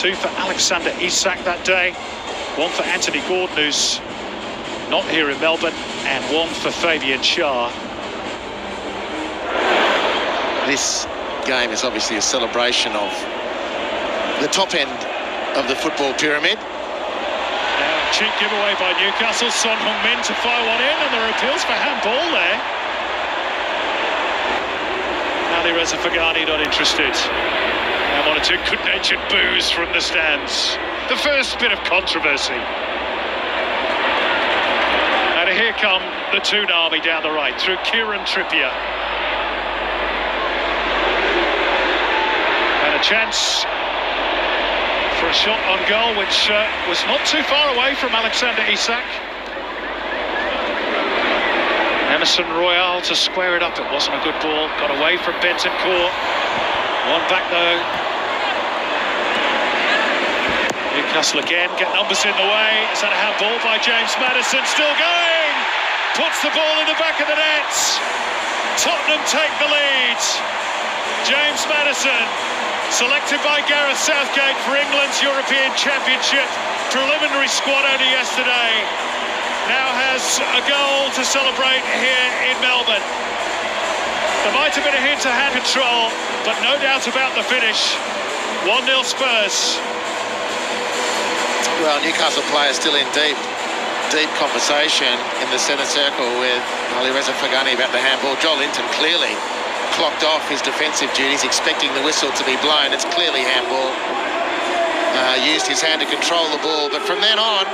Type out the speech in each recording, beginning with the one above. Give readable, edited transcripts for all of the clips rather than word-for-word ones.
2 for Alexander Isak that day, 1 for Anthony Gordon, who's not here in Melbourne, and 1 for Fabian Schär. This game is obviously a celebration of the top end of the football pyramid. Now, cheap giveaway by Newcastle. Son Heung-min to fire one in, and there are appeals for handball there. Ali Reza Fagani not interested. And 1 or 2 good-natured boos from the stands. The first bit of controversy. And here come the Toon Army down the right through Kieran Trippier. And a chance for a shot on goal, which was not too far away from Alexander Isak. Emerson Royal to square it up. It wasn't a good ball. Got away from Bentancur. 1 back though. Newcastle again get numbers in the way. Is that a handball by James Maddison? Still going. Puts the ball in the back of the net. Tottenham take the lead. James Maddison, selected by Gareth Southgate for England's European Championship preliminary squad only yesterday, now has a goal to celebrate here in Melbourne. There might have been a hint to hand control, but no doubt about the finish. 1-0 Spurs. Well, Newcastle players still in deep conversation in the centre circle with Ali Reza Fagani about the handball. Joel Linton clearly clocked off his defensive duties, expecting the whistle to be blown. It's clearly handball. Used his hand to control the ball, but from then on,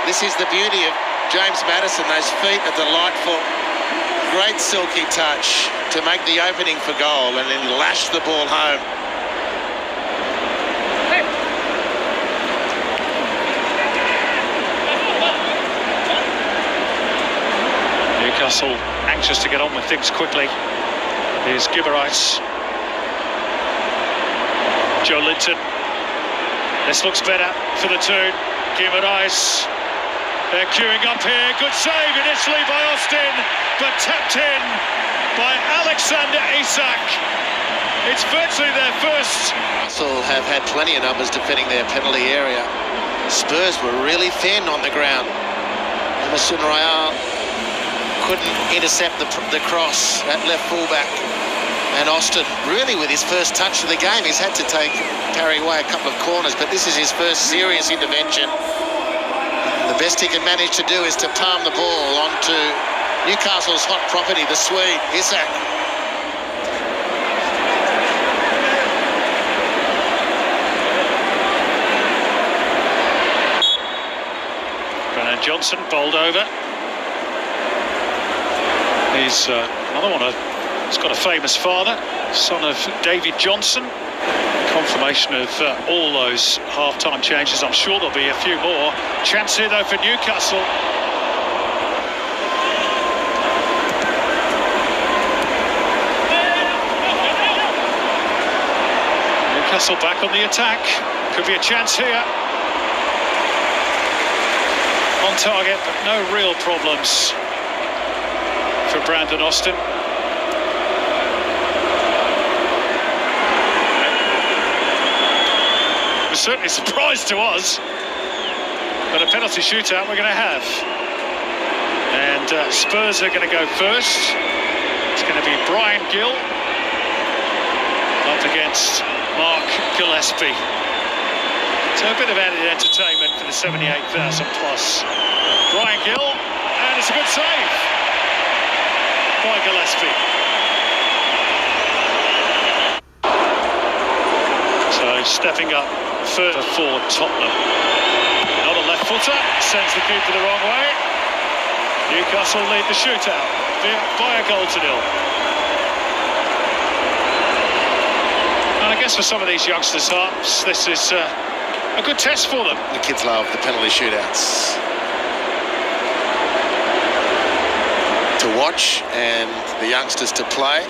this is the beauty of James Maddison. Those feet are delightful. Great silky touch to make the opening for goal, and then lash the ball home. Newcastle anxious to get on with things quickly. Here's Gibberites. Joe Linton. This looks better for the Toon. Gibberites. They're queuing up here. Good save initially by Austin, but tapped in by Alexander Isak. It's virtually their first. Newcastle have had plenty of numbers defending their penalty area. Spurs were really thin on the ground. Emerson Royal couldn't intercept the cross at left fullback. And Austin, really with his first touch of the game, he's had to carry away a couple of corners, but this is his first serious intervention. The best he can manage to do is to palm the ball onto Newcastle's hot property, the Swede, Isak. Brennan Johnson bowled over. He's another one. He's got a famous father, son of David Johnson. Confirmation of all those half-time changes. I'm sure there'll be a few more. Chance here though for Newcastle. Newcastle back on the attack. Could be a chance here. On target, but no real problems for Brandon Austin. It was certainly a surprise to us, but a penalty shootout we're going to have. And Spurs are going to go first. It's going to be Brian Gill up against Mark Gillespie. So a bit of added entertainment for the 78,000 plus. Brian Gill, and it's a good save by Gillespie. So stepping up further for Tottenham. Not a left footer, sends the keeper the wrong way. Newcastle lead the shootout by a goal to 0. And I guess for some of these youngsters' hearts, this is a good test for them. The kids love the penalty shootouts to watch, and the youngsters to play.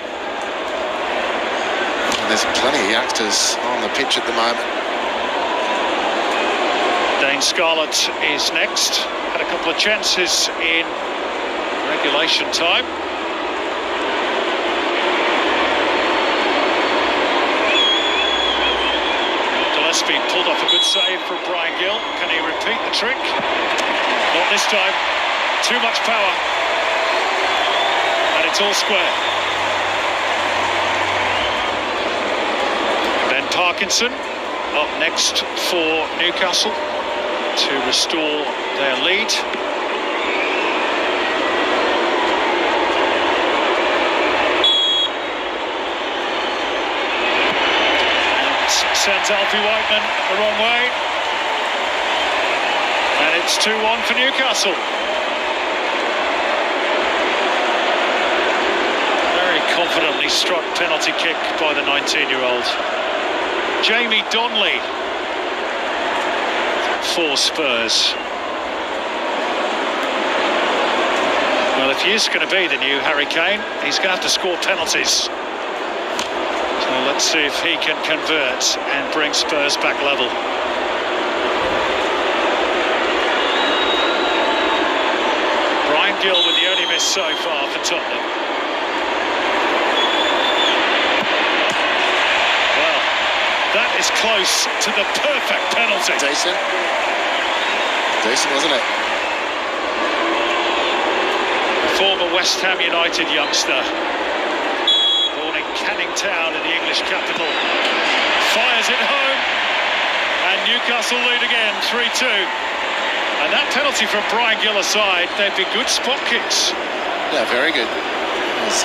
And there's plenty of youngsters on the pitch at the moment. Dane Scarlett is next. Had a couple of chances in regulation time. Ashby pulled off a good save from Brian Gill. Can he repeat the trick? Not this time. Too much power. And it's all square. Ben Parkinson up next for Newcastle to restore their lead. Sends Alfie Whiteman the wrong way. And it's 2-1 for Newcastle. Very confidently struck penalty kick by the 19-year-old. Jamie Donnelly for Spurs. Well, if he is going to be the new Harry Kane, he's going to have to score penalties. So let's see if he can convert and bring Spurs back level. Brian Gill with the only miss so far for Tottenham. Well, that is close to the perfect penalty. Decent, wasn't it? A former West Ham United youngster, Canning Town in the English capital, fires it home, and Newcastle lead again, 3-2. And that penalty from Brian Gill aside, they'd be good spot kicks. Yeah, very good. It's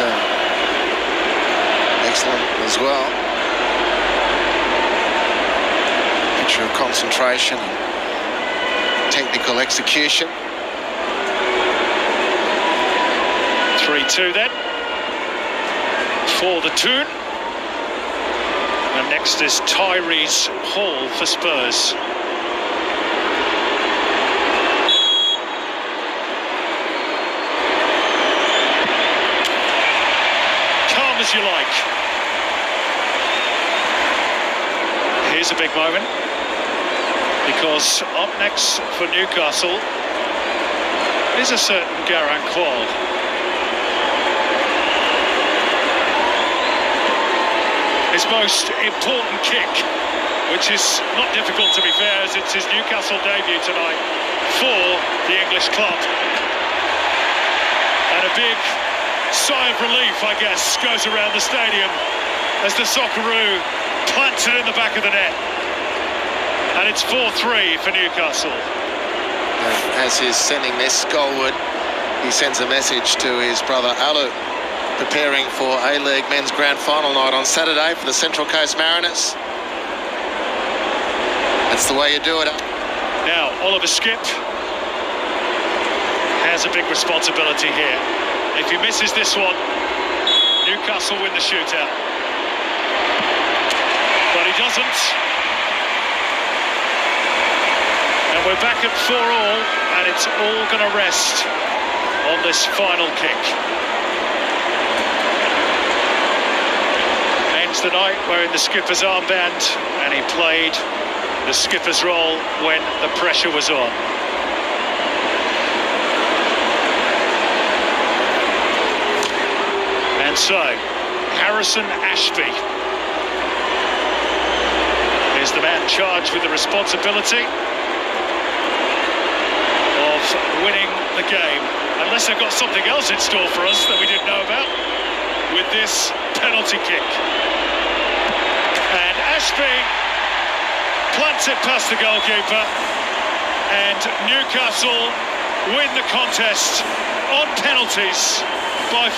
excellent as well. Picture of concentration and technical execution. 3-2 then. For the Toon. And next is Tyrese Hall for Spurs. Calm as you like. Here's a big moment, because up next for Newcastle is a certain Garang Kuol. His most important kick, which is not difficult to be fair, as it's his Newcastle debut tonight for the English club. And a big sigh of relief, I guess, goes around the stadium as the Socceroo plants it in the back of the net. And it's 4-3 for Newcastle. As he's sending this goalward, he sends a message to his brother Alu, preparing for A-League Men's Grand Final night on Saturday for the Central Coast Mariners. That's the way you do it. Now, Oliver Skipp has a big responsibility here. If he misses this one, Newcastle win the shootout. But he doesn't. And we're back at 4-4, and it's all going to rest on this final kick. The night wearing the skipper's armband, and he played the skipper's role when the pressure was on. And so, Harrison Ashby is the man charged with the responsibility of winning the game, unless they've got something else in store for us that we didn't know about with this penalty kick. And Ashby plants it past the goalkeeper, and Newcastle win the contest on penalties by